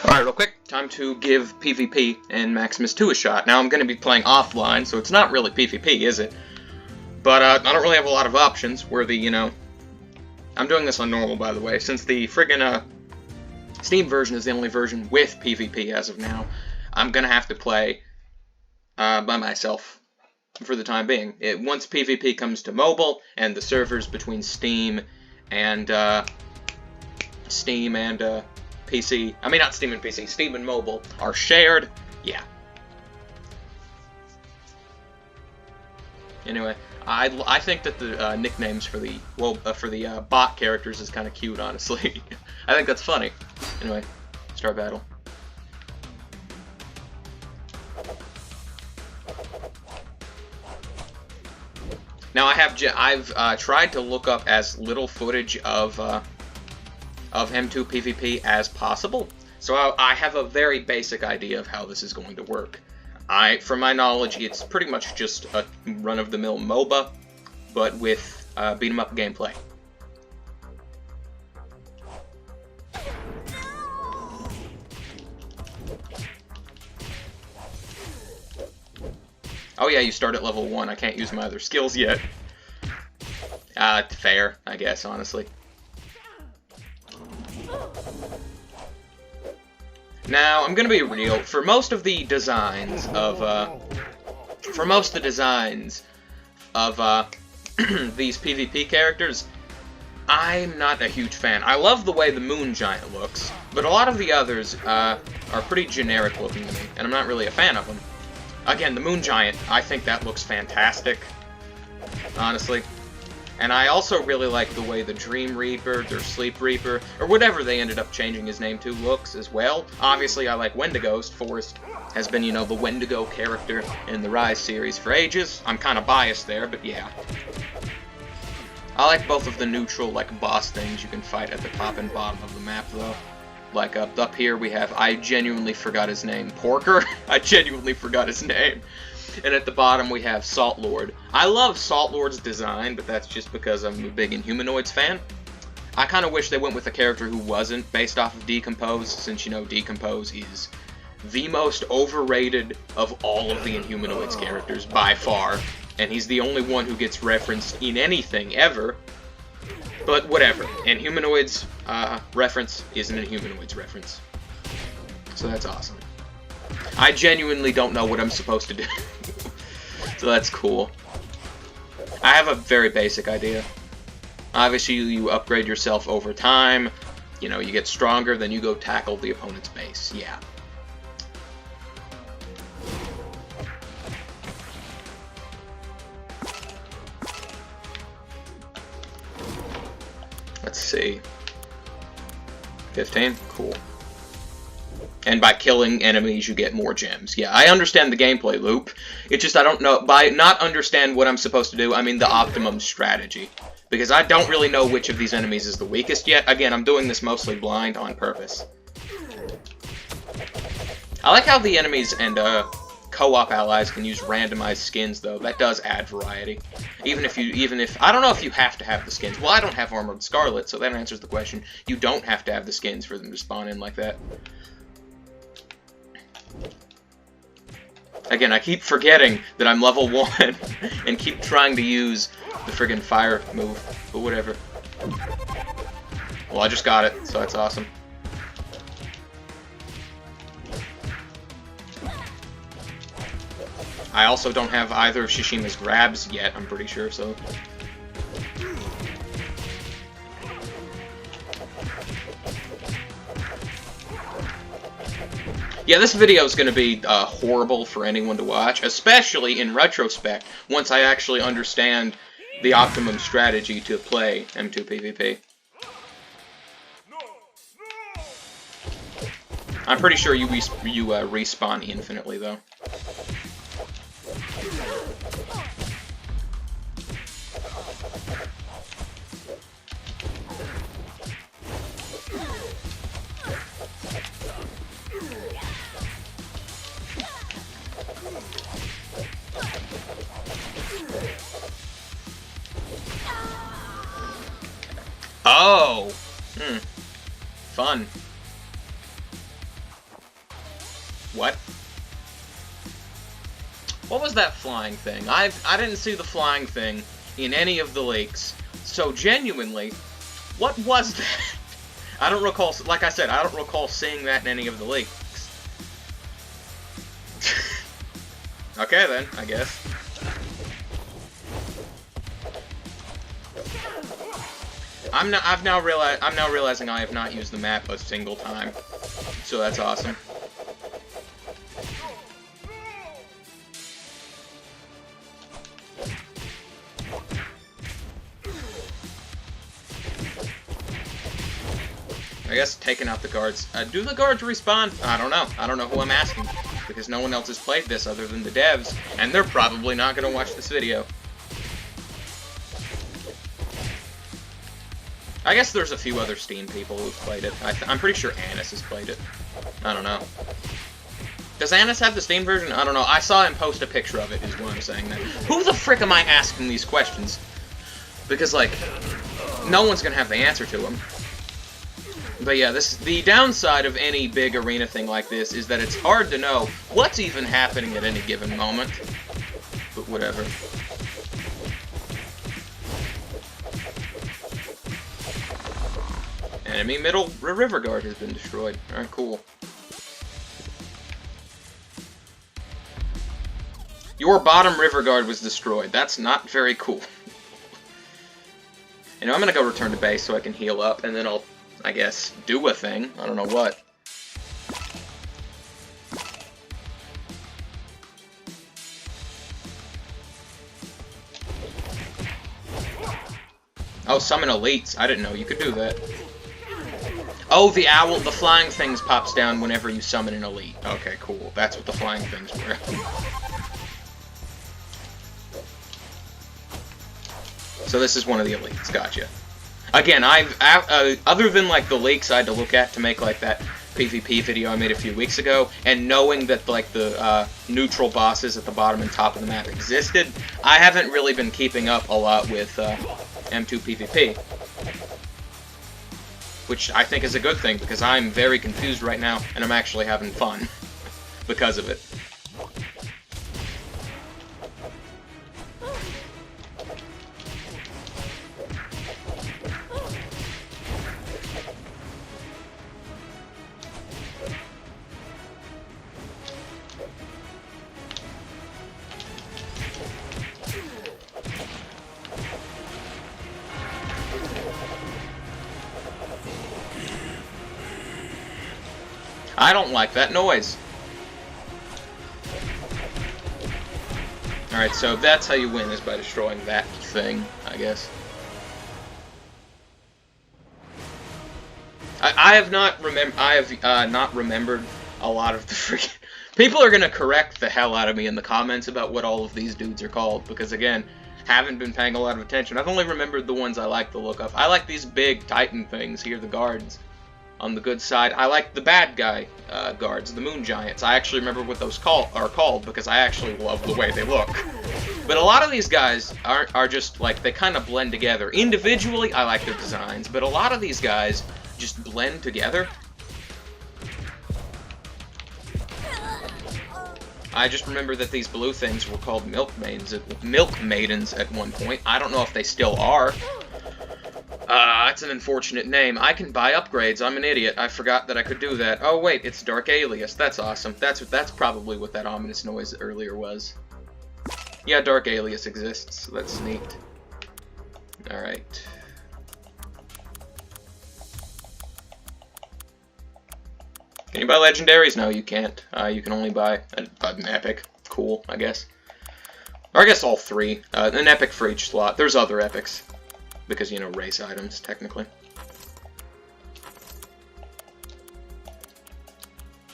Alright, real quick, time to give PvP and Maximus 2 a shot. Now I'm going to be playing offline, so it's not really PvP, is it? But I don't really have a lot of options where I'm doing this on normal, by the way, since the friggin' Steam version is the only version with PvP as of now. I'm going to have to play by myself for the time being. Once PvP comes to mobile, and the servers between Steam and PC, I mean not Steam and PC, Steam and mobile are shared, yeah. Anyway, I think that the nicknames for the bot characters is kind of cute, honestly. I think that's funny. Anyway, start battle. Now I've tried to look up as little footage of M2 PvP as possible, so I have a very basic idea of how this is going to work. From my knowledge, it's pretty much just a run-of-the-mill MOBA, but with beat-em-up gameplay. Oh yeah, you start at level 1. I can't use my other skills yet. Fair, I guess, honestly. Now, I'm gonna be real. For most of the designs of these PvP characters, I'm not a huge fan. I love the way the Moon Giant looks, but a lot of the others are pretty generic looking to me, and I'm not really a fan of them. Again, the Moon Giant, I think that looks fantastic, honestly. And I also really like the way the Dream Reaper, or Sleep Reaper, or whatever they ended up changing his name to, looks as well. Obviously, I like Wendigos. Forrest has been, the Wendigo character in the Rise series for ages. I'm kind of biased there, but yeah. I like both of the neutral, boss things you can fight at the top and bottom of the map, though. Up here we have, I genuinely forgot his name, Porker. I genuinely forgot his name. And at the bottom we have Salt Lord. I love Salt Lord's design, but that's just because I'm a big Inhumanoids fan. I kind of wish they went with a character who wasn't based off of Decompose, since, Decompose is the most overrated of all of the Inhumanoids characters, by far. And he's the only one who gets referenced in anything, ever. But whatever. Inhumanoids reference isn't a Inhumanoids reference. So that's awesome. I genuinely don't know what I'm supposed to do. So that's cool. I have a very basic idea. Obviously, you upgrade yourself over time. You get stronger, then you go tackle the opponent's base. Yeah. Let's see. 15? Cool. And by killing enemies, you get more gems. Yeah, I understand the gameplay loop. It's just I don't know. By not understand what I'm supposed to do, I mean the optimum strategy. Because I don't really know which of these enemies is the weakest yet. Again, I'm doing this mostly blind on purpose. I like how the enemies and co-op allies can use randomized skins, though. That does add variety. Even if I don't know if you have to have the skins. Well, I don't have Armored Scarlet, so that answers the question. You don't have to have the skins for them to spawn in like that. Again, I keep forgetting that I'm level 1 and keep trying to use the friggin' fire move, but whatever. Well, I just got it, so that's awesome. I also don't have either of Shishima's grabs yet, I'm pretty sure, so... Yeah, this video is going to be horrible for anyone to watch, especially in retrospect, once I actually understand the optimum strategy to play M2 PvP. I'm pretty sure you respawn infinitely, though. Oh! Fun. What? What was that flying thing? I didn't see the flying thing in any of the leaks. So genuinely, what was that? I don't recall, like I said, I don't recall seeing that in any of the leaks. Okay then, I guess. I'm now realizing I have not used the map a single time. So that's awesome. I guess taking out the guards. Do the guards respawn? I don't know. I don't know who I'm asking. Because no one else has played this other than the devs. And they're probably not going to watch this video. I guess there's a few other Steam people who've played it. I'm pretty sure Annis has played it. I don't know. Does Annis have the Steam version? I don't know. I saw him post a picture of it, is what I'm saying that. Who the frick am I asking these questions? Because, like, no one's going to have the answer to them. But yeah, the downside of any big arena thing like this is that it's hard to know what's even happening at any given moment. But whatever. Enemy middle river guard has been destroyed. Alright, cool. Your bottom river guard was destroyed. That's not very cool. You know, I'm gonna go return to base so I can heal up, and then I'll, I guess, do a thing. I don't know what. Oh, summon elites. I didn't know you could do that. Oh, the owl, the flying things pops down whenever you summon an elite. Okay, cool. That's what the flying things were. So this is one of the elites. Gotcha. Again, other than like the leaks I had to look at to make like that PvP video I made a few weeks ago, and knowing that like the neutral bosses at the bottom and top of the map existed, I haven't really been keeping up a lot with M2 PvP. Which I think is a good thing, because I'm very confused right now, and I'm actually having fun because of it. I don't like that noise. Alright, so that's how you win, is by destroying that thing, I guess. I have not remembered a lot of the freaking... People are gonna correct the hell out of me in the comments about what all of these dudes are called, because again, haven't been paying a lot of attention. I've only remembered the ones I like the look of. I like these big Titan things here, the guards. On the good side, I like the bad guy guards, the moon giants. I actually remember what those are called because I actually love the way they look. But a lot of these guys are just like, they kind of blend together. Individually, I like their designs, but a lot of these guys just blend together. I just remember that these blue things were called milk maidens at one point. I don't know if they still are. That's an unfortunate name. I can buy upgrades. I'm an idiot. I forgot that I could do that. Oh wait, it's Dark Alias. That's awesome. That's probably what that ominous noise earlier was. Yeah, Dark Alias exists. That's neat. Alright. Can you buy legendaries? No, you can't. You can only buy an epic. Cool, I guess. Or I guess all three. An epic for each slot. There's other epics. Because, you know, race items, technically.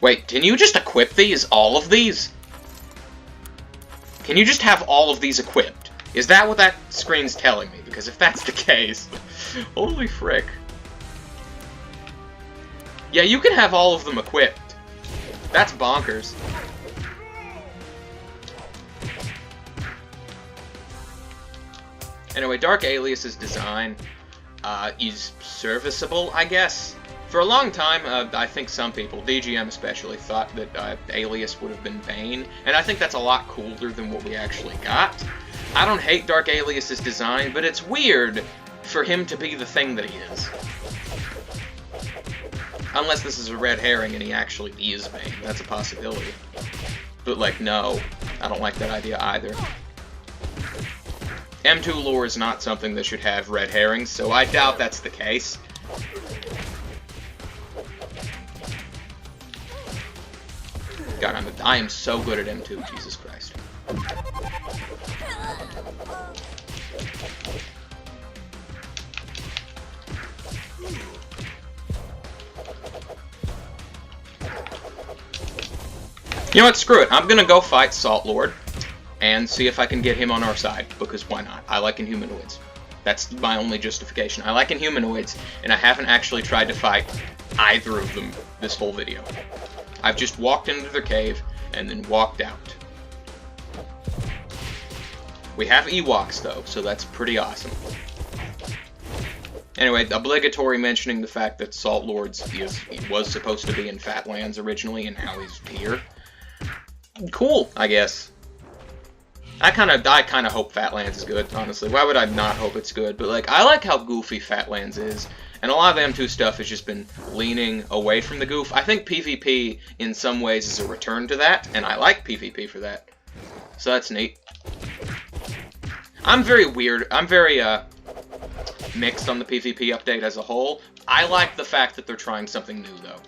Wait, can you just equip these? All of these? Can you just have all of these equipped? Is that what that screen's telling me? Because if that's the case, holy frick. Yeah, you can have all of them equipped. That's bonkers. Anyway, Dark Alias's design is serviceable, I guess. For a long time, I think some people, DGM especially, thought that Alias would have been Bane, and I think that's a lot cooler than what we actually got. I don't hate Dark Alias's design, but it's weird for him to be the thing that he is. Unless this is a red herring and he actually is Bane. That's a possibility. But, like, no. I don't like that idea either. M2 lore is not something that should have red herrings, so I doubt that's the case. God, I am so good at M2, Jesus Christ. You know what, screw it. I'm gonna go fight Salt Lord and see if I can get him on our side, because why not? I like Inhumanoids. That's my only justification. I like Inhumanoids, and I haven't actually tried to fight either of them this whole video. I've just walked into their cave and then walked out. We have Ewoks, though, so that's pretty awesome. Anyway, obligatory mentioning the fact that Salt Lord was supposed to be in Fatlands originally, and now he's here. Cool, I guess. I kind of hope Fatlands is good, honestly. Why would I not hope it's good? But, like, I like how goofy Fatlands is. And a lot of M2 stuff has just been leaning away from the goof. I think PvP, in some ways, is a return to that. And I like PvP for that. So that's neat. I'm very weird. I'm very, mixed on the PvP update as a whole. I like the fact that they're trying something new, though.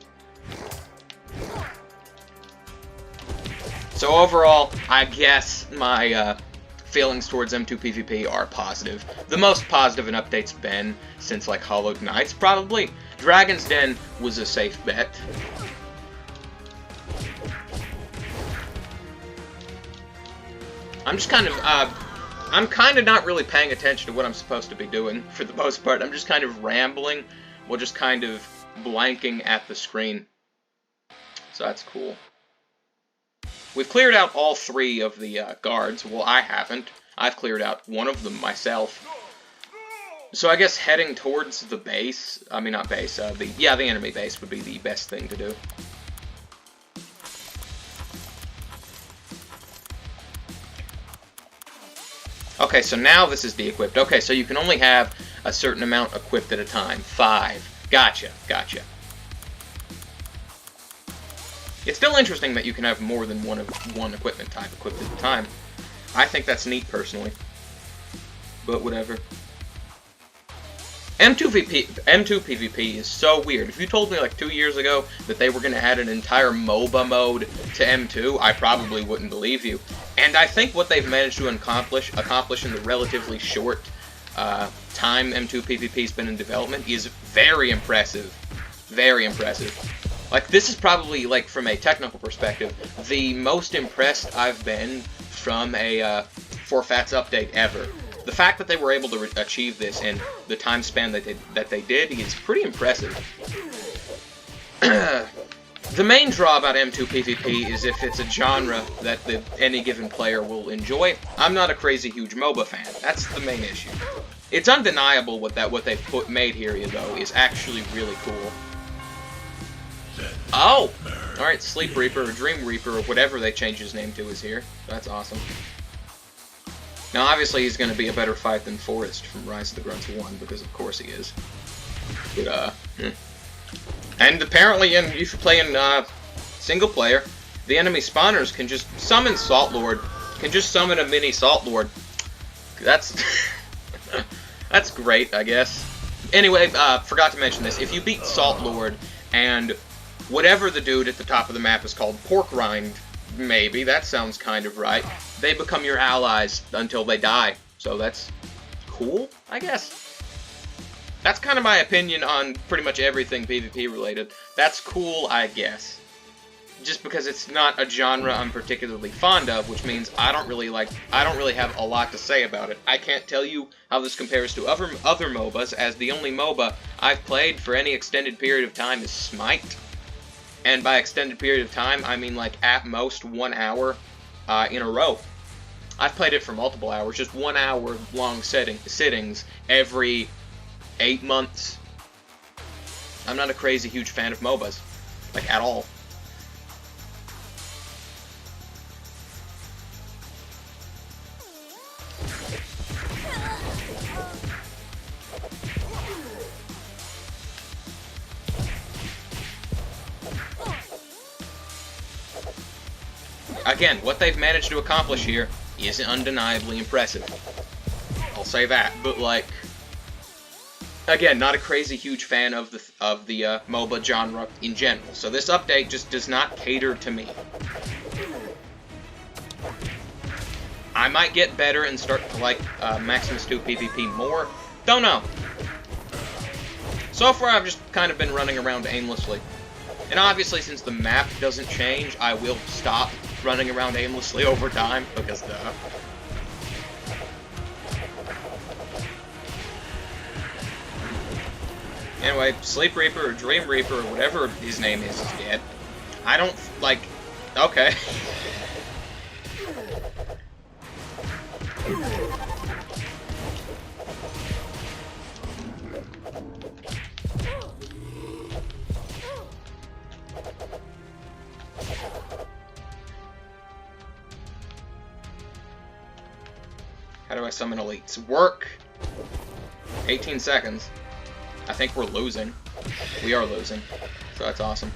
So overall, I guess my feelings towards M2 PvP are positive. The most positive an update's been since, like, Hollowed Knights, probably. Dragon's Den was a safe bet. I'm just kind of, I'm kind of not really paying attention to what I'm supposed to be doing, for the most part. I'm just kind of rambling, while just kind of blanking at the screen. So that's cool. We've cleared out all 3 of the guards. Well, I haven't. I've cleared out one of them myself. So I guess heading towards the base, I mean not base, the enemy base would be the best thing to do. Okay, so now this is the equipped. Okay, so you can only have a certain amount equipped at a time. 5. Gotcha, gotcha. It's still interesting that you can have more than one equipment type equipped at a time. I think that's neat, personally. But whatever. M2 PvP is so weird. If you told me like 2 years ago that they were going to add an entire MOBA mode to M2, I probably wouldn't believe you. And I think what they've managed to accomplish in the relatively short time M2 PvP's been in development is very impressive. Very impressive. Like, this is probably, like, from a technical perspective, the most impressed I've been from a Forfats update ever. The fact that they were able to achieve this in the time span that they did is pretty impressive. The main draw about M2 PvP is if it's a genre that any given player will enjoy. I'm not a crazy huge MOBA fan. That's the main issue. It's undeniable what they've made here, though, is actually really cool. Oh! Alright, Sleep Reaper, or Dream Reaper, or whatever they changed his name to is here. That's awesome. Now, obviously, he's going to be a better fight than Forrest from Rise of the Grunts 1, because of course he is. But, And apparently, if you play in, single player, the enemy spawners can just summon Salt Lord, can just summon a mini Salt Lord. That's... that's great, I guess. Anyway, forgot to mention this. If you beat Salt Lord, and whatever the dude at the top of the map is called, Pork Rind, maybe, that sounds kind of right, they become your allies until they die. So that's cool, I guess. That's kind of my opinion on pretty much everything PvP related. That's cool, I guess. Just because it's not a genre I'm particularly fond of, which means I don't really have a lot to say about it. I can't tell you how this compares to other MOBAs, as the only MOBA I've played for any extended period of time is Smite. And by extended period of time, I mean like at most 1 hour in a row. I've played it for multiple hours, just 1 hour long sittings every 8 months. I'm not a crazy huge fan of MOBAs. Like, at all. Again, what they've managed to accomplish here is undeniably impressive. I'll say that, but like, again, not a crazy huge fan of the MOBA genre in general. So this update just does not cater to me. I might get better and start to like Maximus 2 PvP more. Don't know. So far, I've just kind of been running around aimlessly. And obviously, since the map doesn't change, I will stop running around aimlessly over time, because Anyway, Sleep Reaper or Dream Reaper or whatever his name is dead. I don't, like, okay. How do I summon elites? Work! 18 seconds. I think we're losing. We are losing. So that's awesome.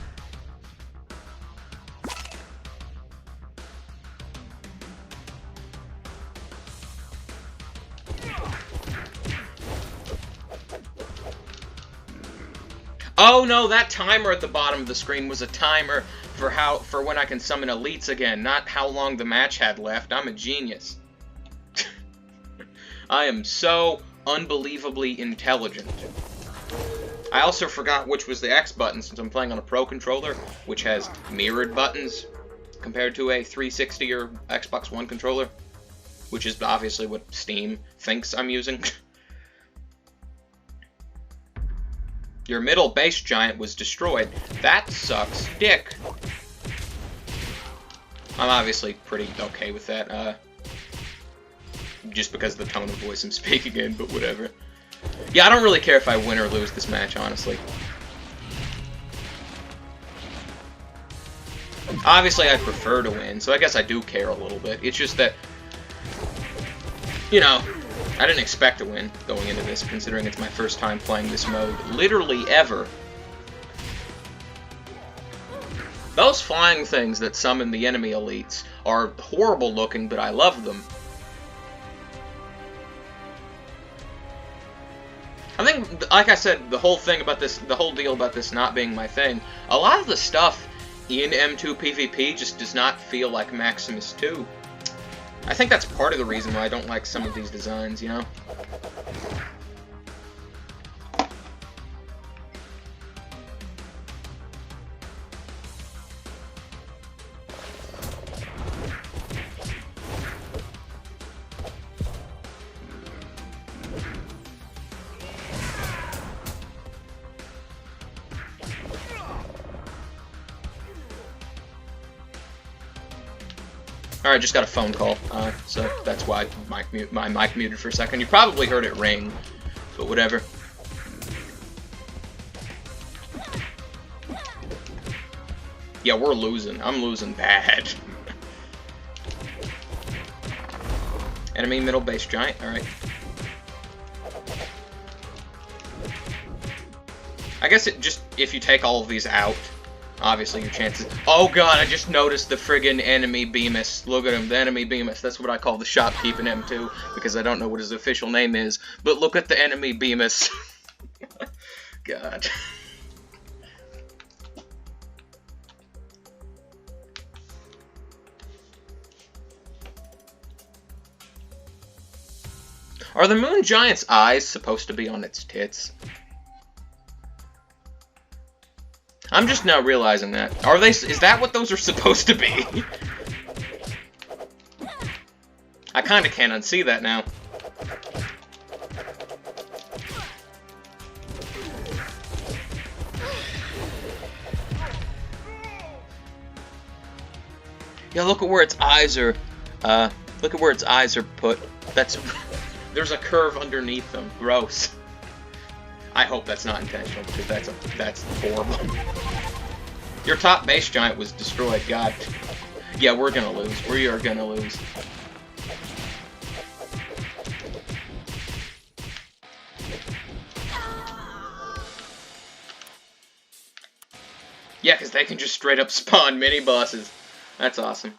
Oh no, that timer at the bottom of the screen was a timer for when I can summon elites again, not how long the match had left. I'm a genius. I am so unbelievably intelligent. I also forgot which was the X button since I'm playing on a Pro controller, which has mirrored buttons compared to a 360 or Xbox One controller, which is obviously what Steam thinks I'm using. Your middle base giant was destroyed. That sucks dick. I'm obviously pretty okay with that, just because of the tone of voice I'm speaking in, but whatever. Yeah, I don't really care if I win or lose this match, honestly. Obviously, I prefer to win, so I guess I do care a little bit. It's just that, you know, I didn't expect to win going into this, considering it's my first time playing this mode, literally ever. Those flying things that summon the enemy elites are horrible looking, but I love them. I think, like I said, the whole deal about this not being my thing, a lot of the stuff in M2 PvP just does not feel like Maximus 2. I think that's part of the reason why I don't like some of these designs, you know? Alright, just got a phone call, so that's why my mic muted for a second. You probably heard it ring, but whatever. Yeah, we're losing. I'm losing bad. Enemy middle base giant, alright. I guess it just, if you take all of these out, obviously, your chances... Oh god, I just noticed the friggin' enemy Bemis. Look at him, the enemy Bemis. That's what I call the shopkeep in M2, because I don't know what his official name is. But look at the enemy Bemis. God. Are the Moon Giant's eyes supposed to be on its tits? I'm just now realizing that. Are they? Is that what those are supposed to be? I kind of can't unsee that now. Yeah, look at where its eyes are. Look at where its eyes are put. That's. There's a curve underneath them. Gross. I hope that's not intentional, because that's horrible. Your top base giant was destroyed, god. Yeah, we're gonna lose. We are gonna lose. Yeah, because they can just straight up spawn mini-bosses. That's awesome.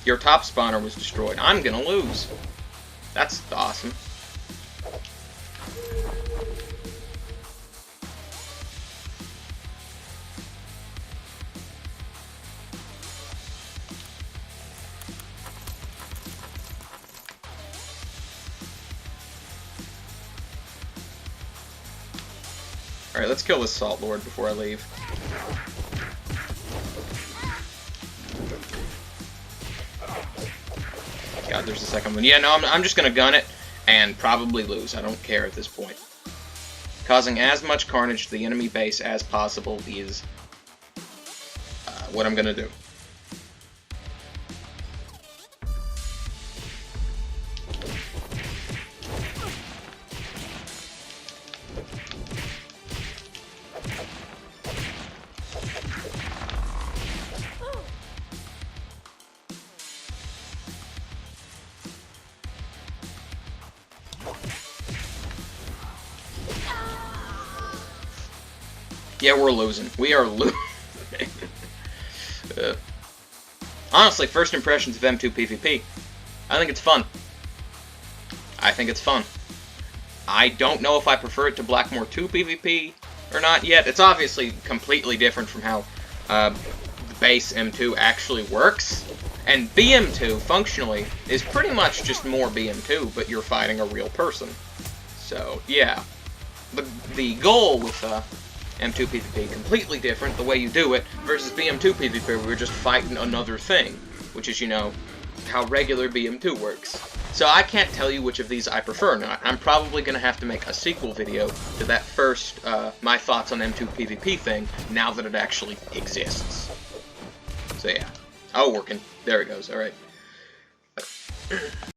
Your top spawner was destroyed. I'm gonna lose. That's awesome. Alright, let's kill this Salt Lord before I leave. God, there's a second one. Yeah, no, I'm just gonna gun it and probably lose. I don't care at this point. Causing as much carnage to the enemy base as possible is what I'm gonna do. Yeah, we're losing. We are losing. Honestly, first impressions of M2 PvP. I think it's fun. I think it's fun. I don't know if I prefer it to Blackmore 2 PvP or not yet. It's obviously completely different from how the base M2 actually works. And BM2, functionally, is pretty much just more BM2, but you're fighting a real person. So, yeah. The goal with M2 PvP, completely different, the way you do it, versus BM2 PvP, where we're just fighting another thing, which is, you know, how regular BM2 works. So I can't tell you which of these I prefer. Now, I'm probably going to have to make a sequel video to that first, my thoughts on M2 PvP thing, now that it actually exists. So yeah. Oh, working. There it goes, alright.